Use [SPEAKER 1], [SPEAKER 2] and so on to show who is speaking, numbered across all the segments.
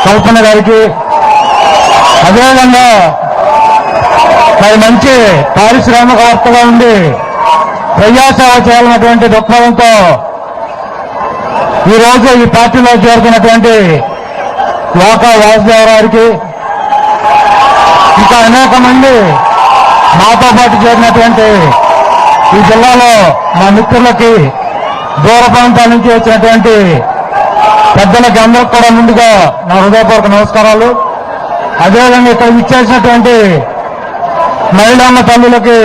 [SPEAKER 1] కల్పన గారికి, అదేవిధంగా మరి మంచి పారిశ్రామికవేత్తగా ఉండి ప్రజాసేవ చేయాలన్నటువంటి దృక్పథంతో ఈరోజు ఈ పార్టీలో చేరుకున్నటువంటి లోకా వాసుదేవ గారికి, ఇంకా అనేక మంది మాతో పాటు చేరినటువంటి ఈ జిల్లాలో మా మిత్రులకి, దూర ప్రాంతాల నుంచి వచ్చినటువంటి పెద్దలకి అందరికి కూడా ముందుగా నా హృదయపూర్వక నమస్కారాలు. అదేవిధంగా ఇక్కడ ఇచ్చేసినటువంటి మహిళాన్న తల్లులకి,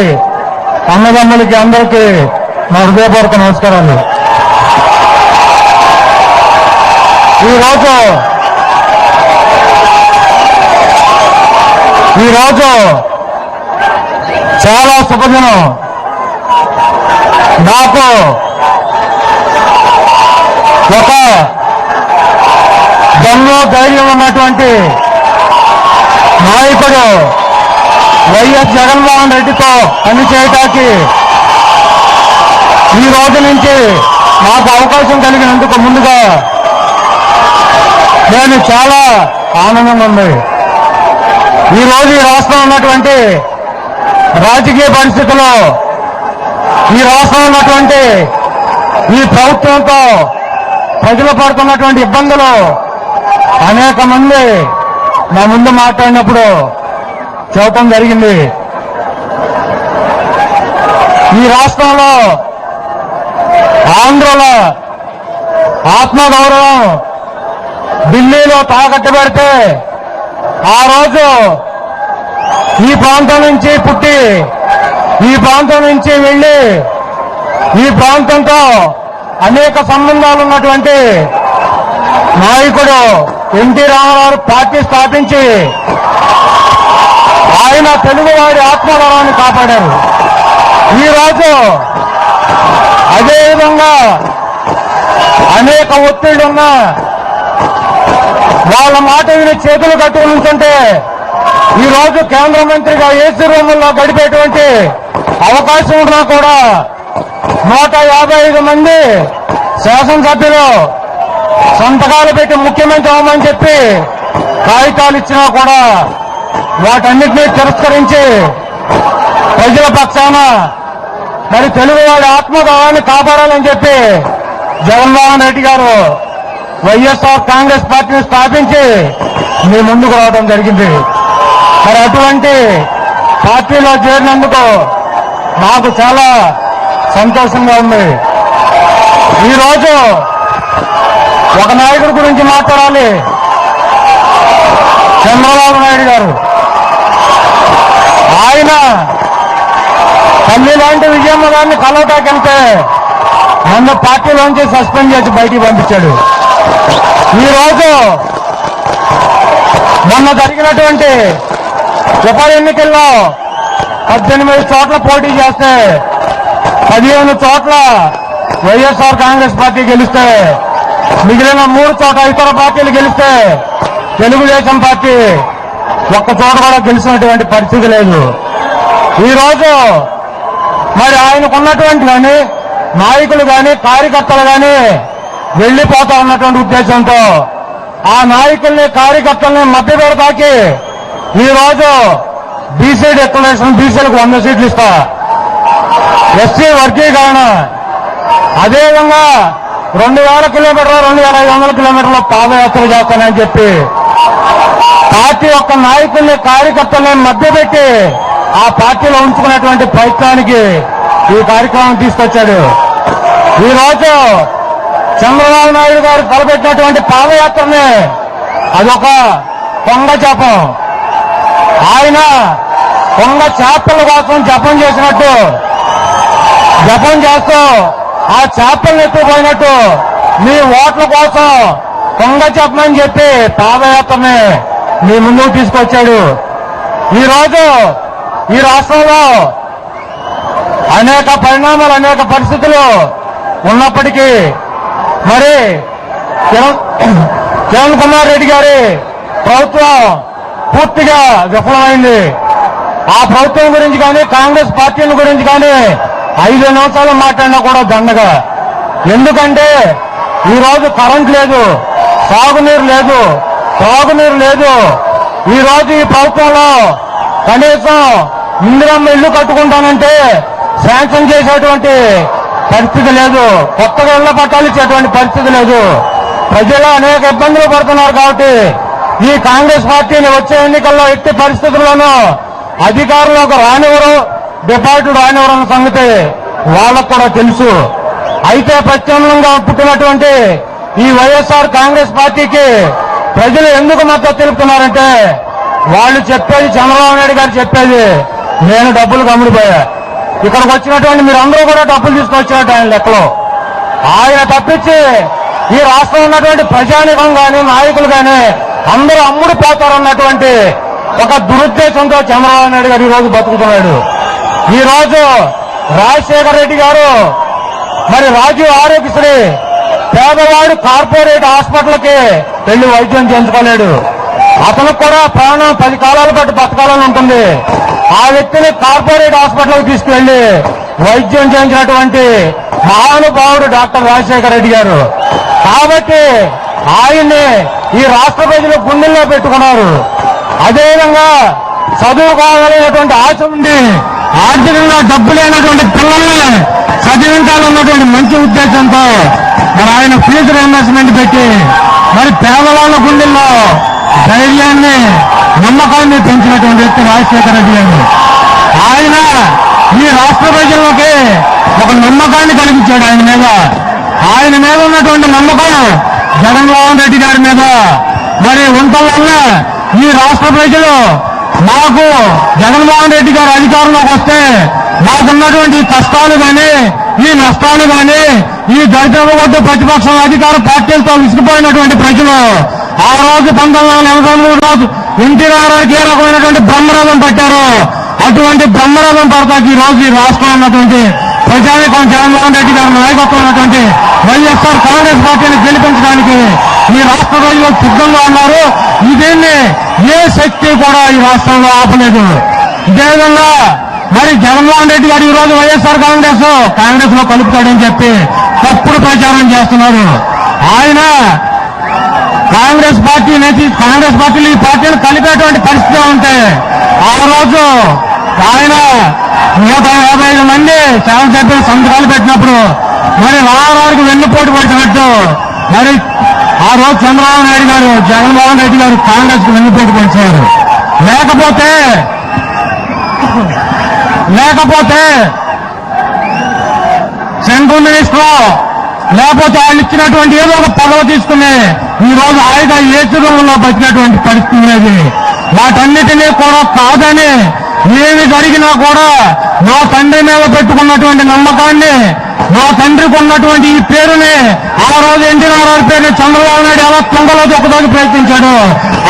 [SPEAKER 1] అన్నదమ్ములకి అందరికీ నా హృదయపూర్వక నమస్కారాలు. ఈరోజు చాలా శుభదినం. నాకు ఒక దమ్ము ధైర్యం ఉన్నటువంటి నాయకుడు వైఎస్ జగన్మోహన్ రెడ్డితో పనిచేయటానికి ఈ రోజు నుంచి నాకు అవకాశం కలిగినందుకు ముందుగా నేను చాలా ఆనందంగా ఉంది. ఈ రోజు ఈ రాష్ట్రంలో ఉన్నటువంటి రాజకీయ పరిస్థితుల్లో, ఈ రాష్ట్రంలో ఉన్నటువంటి ఈ ప్రభుత్వంతో ప్రజలు పడుతున్నటువంటి ఇబ్బందులు అనేక మంది నా ముందు మాట్లాడినప్పుడు చెప్పడం జరిగింది. ఈ రాష్ట్రంలో ఆంధ్రుల ఆత్మగౌరవం ఢిల్లీలో తాకట్టు పెడితే ఆ రోజు ఈ ప్రాంతం నుంచి పుట్టి, ఈ ప్రాంతం నుంచి వెళ్లి, ఈ ప్రాంతంతో అనేక సంబంధాలు ఉన్నటువంటి నాయకుడు ఎన్టీ రామారావు పార్టీ స్థాపించి ఆయన తెలుగువాడి ఆత్మగౌరవాన్ని కాపాడారు. ఈరోజు అదేవిధంగా అనేక ఒత్తిళ్లున్న వాళ్ళ మాట విని చేతులు కట్టుకుని ఉంటుంటే ఈరోజు కేంద్ర మంత్రిగా ఏసీ రూముల్లో గడిపేటువంటి అవకాశం ఉన్నా కూడా 155 మంది శాసనసభ్యులు సంతకాలు పెట్టి ముఖ్యమంత్రి అవ్వమని చెప్పి కాగితాలు ఇచ్చినా కూడా వాటన్నిటినీ తిరస్కరించి ప్రజల పక్షాన మరి తెలుగువాడి ఆత్మగౌరవాన్ని కాపాడాలని చెప్పి జగన్మోహన్ రెడ్డి గారు వైఎస్ఆర్ కాంగ్రెస్ పార్టీని స్థాపించి మీ ముందుకు రావడం జరిగింది. మరి అటువంటి పార్టీలో చేరినందుకు నాకు చాలా సంతోషంగా ఉంది. ఈరోజు ఒక నాయకుడి గురించి మాట్లాడాలి. చంద్రబాబు నాయుడు గారు, ఆయన తల్లి లాంటి విజయమ్మ గారిని కలవటాకెళ్తే నన్ను పార్టీలోంచి సస్పెండ్ చేసి బయటికి పంపించాడు. ఈరోజు మొన్న జరిగినటువంటి ఉప ఎన్నికల్లో 18 చోట్ల పోటీ చేస్తే 15 చోట్ల వైఎస్ఆర్ కాంగ్రెస్ పార్టీ గెలిస్తే, మిగిలిన 3 చోట్ల ఇతర పార్టీలు గెలిస్తే తెలుగుదేశం పార్టీ ఒక్క చోట కూడా గెలిచినటువంటి పరిస్థితి లేదు. ఈరోజు మరి ఆయనకున్నటువంటి కానీ నాయకులు కానీ కార్యకర్తలు కానీ వెళ్లిపోతా ఉన్నటువంటి ఉద్దేశంతో ఆ నాయకుల్ని కార్యకర్తల్ని మభ్యపెడతాకి ఈరోజు బీసీ డిక్లరేషన్, బీసీలకు 100 సీట్లు ఇస్తా, ఎస్సీ వర్గీకరణ, అదేవిధంగా 2000 కిలోమీటర్లు 2500 కిలోమీటర్ల పాదయాత్ర చేస్తానని చెప్పి పార్టీ యొక్క నాయకుల్ని కార్యకర్తల్ని మభ్యపెట్టి ఆ పార్టీలో ఉంచుకున్నటువంటి ప్రయత్నానికి ఈ కార్యక్రమం తీసుకొచ్చాడు. ఈరోజు చంద్రబాబు నాయుడు గారు తలపెట్టినటువంటి పాదయాత్రని అదొక కొంగ జపం. ఆయన కొంగ చేపల కోసం జపం చేసినట్టు జపం చేస్తూ ఆ చేపలను ఎత్తుకుపోయినట్టు మీ ఓట్ల కోసం కొంగ జపమని చెప్పి పాదయాత్రని మీ ముందుకు తీసుకొచ్చాడు. ఈరోజు ఈ రాష్ట్రంలో అనేక పరిణామాలు, అనేక పరిస్థితులు ఉన్నప్పటికీ మరి కిరణ్ కుమార్ రెడ్డి గారి ప్రభుత్వం పూర్తిగా విఫలమైంది. ఆ ప్రభుత్వం గురించి కానీ కాంగ్రెస్ పార్టీల గురించి కానీ 5 నిమిషాలు మాట్లాడినా కూడా దండగా. ఎందుకంటే ఈరోజు కరెంట్ లేదు, సాగునీరు లేదు, త్రాగునీరు లేదు. ఈ రోజు ఈ ప్రభుత్వంలో కనీసం ఇందిరమ్మ ఇల్లు కట్టుకుంటానంటే శాంక్షన్ చేసేటువంటి పరిస్థితి లేదు. కొత్తగా ఇళ్ల పట్టాలు ఇచ్చేటువంటి పరిస్థితి లేదు. ప్రజలు అనేక ఇబ్బందులు పడుతున్నారు. కాబట్టి ఈ కాంగ్రెస్ పార్టీని వచ్చే ఎన్నికల్లో ఎట్టి పరిస్థితుల్లోనూ అధికారంలోకి రానివ్వరు, డిపాజిట్ రానివ్వరు అన్న సంగతి వాళ్ళకు కూడా తెలుసు. అయితే ప్రత్యామ్నాయంగా పుట్టినటువంటి ఈ వైఎస్ఆర్ కాంగ్రెస్ పార్టీకి ప్రజలు ఎందుకు మద్దతు తెలుపుతున్నారంటే వాళ్ళు చెప్పేది, చంద్రబాబు నాయుడు గారు చెప్పేది, నేను డబ్బులు కమ్ముడిపోయా, ఇక్కడికి వచ్చినటువంటి మీరందరూ కూడా డబ్బులు తీసుకొచ్చినట్టు ఆయన లెక్కలో. ఆయన తప్పించి ఈ రాష్ట్రంలో ఉన్నటువంటి ప్రజానికం కానీ నాయకులు కానీ అందరూ అమ్ముడు పోతారన్నటువంటి ఒక దురుద్దేశంతో చంద్రబాబు నాయుడు గారు ఈ రోజు బతుకుతున్నాడు. ఈ రోజు రాజశేఖర రెడ్డి గారు మరి రాజీవ్ ఆరోగ్యశ్రీ పేదవాడు కార్పొరేట్ హాస్పిటల్కి వెళ్లి వైద్యం చేయించుకోలేడు. అతనికి కూడా ప్రాణం 10 కాలాల పాటు బతకాలని ఉంటుంది. ఆ వ్యక్తిని కార్పొరేట్ హాస్పిటల్కి తీసుకువెళ్లి వైద్యం చేయించినటువంటి మహానుభావుడు డాక్టర్ రాజశేఖర రెడ్డి గారు. కాబట్టి ఆయన్ని ఈ రాష్ట్ర ప్రజలు గుండెల్లో పెట్టుకున్నారు. అదేవిధంగా చదువుకోవాలనేటువంటి ఆశ ఉంది, ఆర్థికంగా డబ్బు లేనటువంటి పిల్లల్ని చదివించాలన్నటువంటి మంచి ఉద్దేశంతో మరి ఆయన ఫీజు రియంబర్స్మెంట్ పెట్టి మరి పేదవాళ్ల గుండెల్లో ధైర్యాన్ని, నమ్మకాన్ని పెంచినటువంటి వ్యక్తి రాజశేఖర రెడ్డి గారు. ఆయన ఈ రాష్ట్ర ప్రజల్లోకి ఒక నమ్మకాన్ని కలిగించాడు. ఆయన మీద ఉన్నటువంటి నమ్మకం జగన్మోహన్ రెడ్డి గారి మీద మరి ఉండటం వల్ల ఈ రాష్ట్ర ప్రజలు మాకు జగన్మోహన్ రెడ్డి గారు అధికారంలోకి వస్తే మాకున్నటువంటి కష్టాలు కానీ, ఈ నష్టాలు కానీ, ఈ దళిత ప్రతిపక్షం అధికార పార్టీలతో విసిగిపోయినటువంటి ప్రజలు ఆ రోజు 1983 రోజు ఎన్టీ రామారావుకి ఏ రకమైనటువంటి బ్రహ్మరథం పట్టారో అటువంటి బ్రహ్మరథం పడతాకి ఈ రోజు ఈ రాష్ట్రంలో ఉన్నటువంటి ప్రజానికం జగన్మోహన్ రెడ్డి గారి నాయకత్వం ఉన్నటువంటి వైఎస్ఆర్ కాంగ్రెస్ పార్టీని గెలిపించడానికి ఈ రాష్ట్ర ప్రజలు సిద్ధంగా ఉన్నారు. దీన్ని ఏ శక్తి కూడా ఈ రాష్ట్రంలో ఆపలేదు. ఇదేవిధంగా మరి జగన్మోహన్ రెడ్డి గారు ఈ రోజు వైఎస్ఆర్ కాంగ్రెస్ లో కలుపుతాడని చెప్పి తప్పుడు ప్రచారం చేస్తున్నారు. ఆయన కాంగ్రెస్ పార్టీలో ఈ పార్టీని కలిపేటువంటి పరిస్థితి ఉంటే ఆ రోజు ఆయన 155 మంది శాసనసభ్యులు సంతకాలు పెట్టినప్పుడు మరి రామారావుకి వెన్నుపోటు పడినట్టు మరి ఆ రోజు చంద్రబాబు నాయుడు గారు, జగన్మోహన్ రెడ్డి గారు కాంగ్రెస్ కు వెన్నుపోటు పడిచారు. లేకపోతే సెంట్రల్ మినిస్టర్ లేకపోతే వాళ్ళు ఇచ్చినటువంటి ఏదో ఒక పదవి తీసుకుని ఈ రోజు హాయిగా ఏచురంలో బతికినటువంటి పరిస్థితి లేదు. వాటన్నిటినీ కూడా కాదని ఏమి జరిగినా కూడా నా తండ్రి మీద పెట్టుకున్నటువంటి నమ్మకాన్ని, నా తండ్రికి ఉన్నటువంటి ఈ పేరుని ఆ రోజు ఎన్టీ రామారావు పేరుని చంద్రబాబు నాయుడు ఎలా తుంగలో దొక్కడానికి ప్రయత్నించాడు.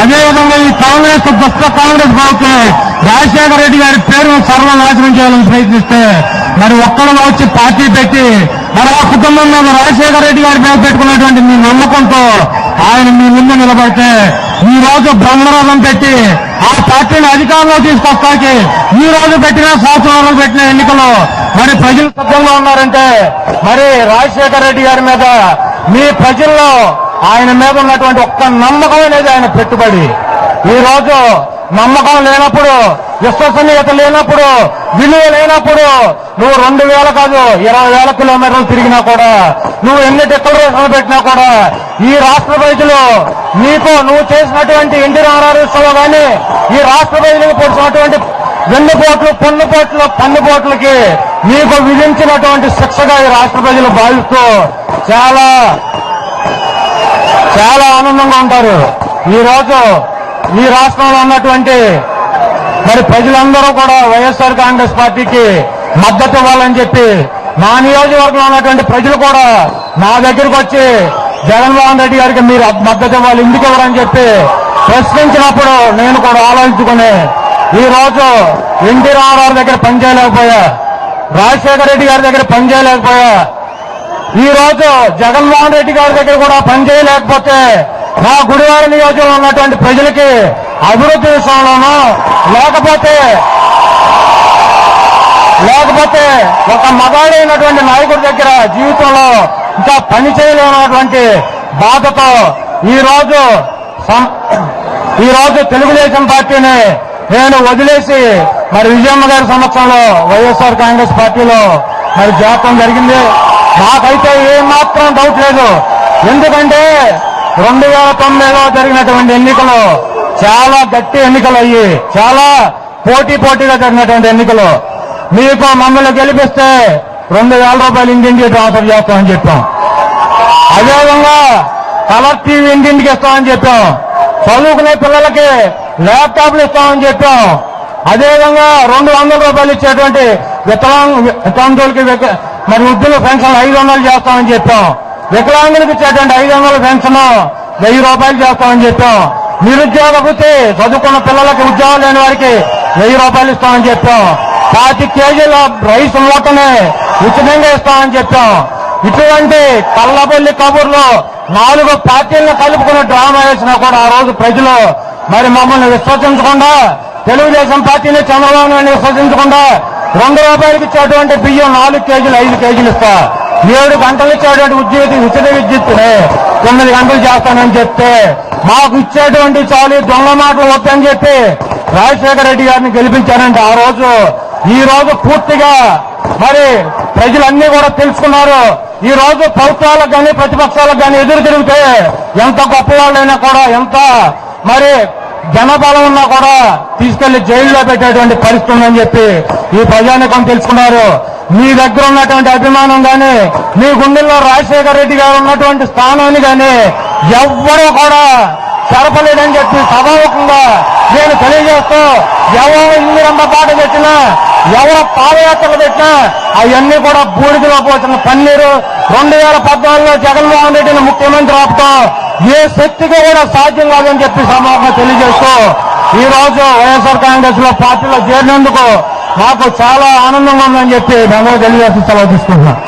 [SPEAKER 1] అదేవిధంగా ఈ కాంగ్రెస్ ప్రభుత్వం రాజశేఖర రెడ్డి గారి పేరును సర్వనాశనం చేయాలని ప్రయత్నిస్తే మరి ఒక్కడలో వచ్చి పార్టీ పెట్టి మరి ఆ కుటుంబం మీద రాజశేఖర రెడ్డి గారి మీద పెట్టుకున్నటువంటి మీ నమ్మకంతో ఆయన మీ ముందు నిలబడితే ఈ రోజు బ్రహ్మరథం పెట్టి ఆ పార్టీని అధికారంలో తీసుకొస్తాకి ఈ రోజు పెట్టిన సంవత్సరాలు పెట్టిన ఎన్నికలు మరి ప్రజలు సిద్ధంగా ఉన్నారంటే మరి రాజశేఖర రెడ్డి గారి మీద మీ ప్రజల్లో ఆయన మీద ఉన్నటువంటి ఒక్క నమ్మకం అనేది ఆయన పెట్టుబడి. ఈ రోజు నమ్మకం లేనప్పుడు, విశ్వసనీయత లేనప్పుడు, విలువ లేనప్పుడు నువ్వు 2,000 కాదు 20,000 కిలోమీటర్లు తిరిగినా కూడా, నువ్వు ఎన్ని డిక్లరేషన్లు పెట్టినా కూడా ఈ రాష్ట్ర ప్రజలు నీకు నువ్వు చేసినటువంటి ఎన్టీ రామారావు కానీ ఈ రాష్ట్ర ప్రజలకు పొడిచినటువంటి వెన్నుపోట్లు, పన్నుపోట్లకి నీకు విధించినటువంటి శిక్షగా ఈ రాష్ట్ర ప్రజలు భావిస్తూ చాలా చాలా ఆనందంగా ఉంటారు. ఈ రోజు ఈ రాష్ట్రంలో ఉన్నటువంటి మరి ప్రజలందరూ కూడా వైఎస్ఆర్ కాంగ్రెస్ పార్టీకి మద్దతు ఇవ్వాలని చెప్పి నా నియోజకవర్గంలో ఉన్నటువంటి ప్రజలు కూడా నా దగ్గరకు వచ్చి జగన్మోహన్ రెడ్డి గారికి మీరు మద్దతు ఇవ్వాలి, ఎందుకు ఇవ్వరని చెప్పి ప్రశ్నించినప్పుడు నేను కూడా ఆలోచించుకుని ఈ రోజు ఎన్టీ రామారావు దగ్గర పనిచేయలేకపోయా, రాజశేఖర రెడ్డి గారి దగ్గర పనిచేయలేకపోయా, ఈ రోజు జగన్మోహన్ రెడ్డి గారి దగ్గర కూడా పనిచేయలేకపోతే నా గుడివాడ నియోజకవర్గంలో ఉన్నటువంటి ప్రజలకి అభివృద్ధి విషయంలోనూ లేకపోతే ఒక మగాడైనటువంటి నాయకుడి దగ్గర జీవితంలో ఇంకా పని చేయలేనటువంటి బాధతో ఈ రోజు ఈ రోజు తెలుగుదేశం పార్టీని నేను వదిలేసి మరి విజయమ్మ గారి సమక్షంలో వైఎస్ఆర్ కాంగ్రెస్ పార్టీలో మరి చేరటం జరిగింది. నాకైతే ఏమాత్రం డౌట్ లేదు. ఎందుకంటే 2009లో జరిగినటువంటి ఎన్నికలు చాలా గట్టి ఎన్నికలు అయ్యి చాలా పోటీగా జరిగినటువంటి ఎన్నికలు. మీకు మమ్మల్ని గెలిపిస్తే 2,000 రూపాయలు ఇంటింటికి ట్రాన్స్ఫర్ చేస్తామని చెప్పాం. అదేవిధంగా కలర్ టీవీ ఇంటింటికి ఇస్తామని చెప్పాం. చదువుకునే పిల్లలకి ల్యాప్టాప్లు ఇస్తామని చెప్పాం. అదేవిధంగా 200 రూపాయలు ఇచ్చేటువంటి వికలాంగులకి మరి వృద్ధుల పెన్షన్ 500 చేస్తామని చెప్పాం. వికలాంగులకు ఇచ్చేటువంటి 500 పెన్షన్ 1000 రూపాయలు చేస్తామని చెప్పాం. నిరుద్యోగ వృత్తి చదువుకున్న పిల్లలకి ఉద్యోగాలు లేని వారికి 1000 రూపాయలు ఇస్తామని చెప్పాం. 5 కేజీల రైస్ మూటని ఉచితంగా ఇస్తామని చెప్పాం. ఇటువంటి కళ్ళబొల్లి కబుర్లు 4 పార్టీలను కలుపుకున్న డ్రామా వేసినా కూడా ఆ రోజు ప్రజలు మరి మమ్మల్ని విశ్వసించకుండా, తెలుగుదేశం పార్టీని చంద్రబాబు నాయుడు విశ్వసించకుండా 2 రూపాయలకి ఇచ్చేటువంటి బియ్యం 4 కేజీలు 5 కేజీలు ఇస్తా, 7 గంటలు ఇచ్చేటువంటి ఉచిత విద్యుత్తుని 9 గంటలు చేస్తానని చెప్తే మాకు ఇచ్చేటువంటి చాలు దొంగ మాటలు వద్దని చెప్పి రాజశేఖర రెడ్డి గారిని గెలిపించారంటే ఆ రోజు ఈ రోజు పూర్తిగా మరి ప్రజలన్నీ కూడా తెలుసుకున్నారు. ఈ రోజు ప్రభుత్వాలకు కానీ ప్రతిపక్షాలకు కానీ ఎదురు తిరిగితే ఎంత గొప్పవాళ్ళైనా కూడా, ఎంత మరి జనబలం ఉన్నా కూడా తీసుకెళ్లి జైల్లో పెట్టేటువంటి పరిస్థితి ఉందని చెప్పి ఈ ప్రజానీకం తెలుసుకున్నారు. మీ దగ్గర ఉన్నటువంటి అభిమానం కానీ, మీ గుండెల్లో రాజశేఖర రెడ్డి గారు ఉన్నటువంటి స్థానాన్ని కానీ ఎవ్వరూ కూడా చెరపలేదని చెప్పి సభాముఖంగా నేను తెలియజేస్తూ, ఎవరు ఇందిరమ్మ పాట పెట్టినా, ఎవరు పాదయాత్రలు పెట్టినా అవన్నీ కూడా బూడిదలో పోతున్న పన్నీరు. 2014లో జగన్మోహన్ రెడ్డిని ముఖ్యమంత్రి ఆపుతాం ఏ శక్తికి కూడా సాధ్యం కాదని చెప్పి సభాముఖంగా తెలియజేస్తూ, ఈ రోజు వైఎస్ఆర్ కాంగ్రెస్ లో పార్టీలో చేరినందుకు నాకు చాలా ఆనందంగా ఉందని చెప్పి మేము తెలియజేసి సెలవు తీసుకుంటున్నాం.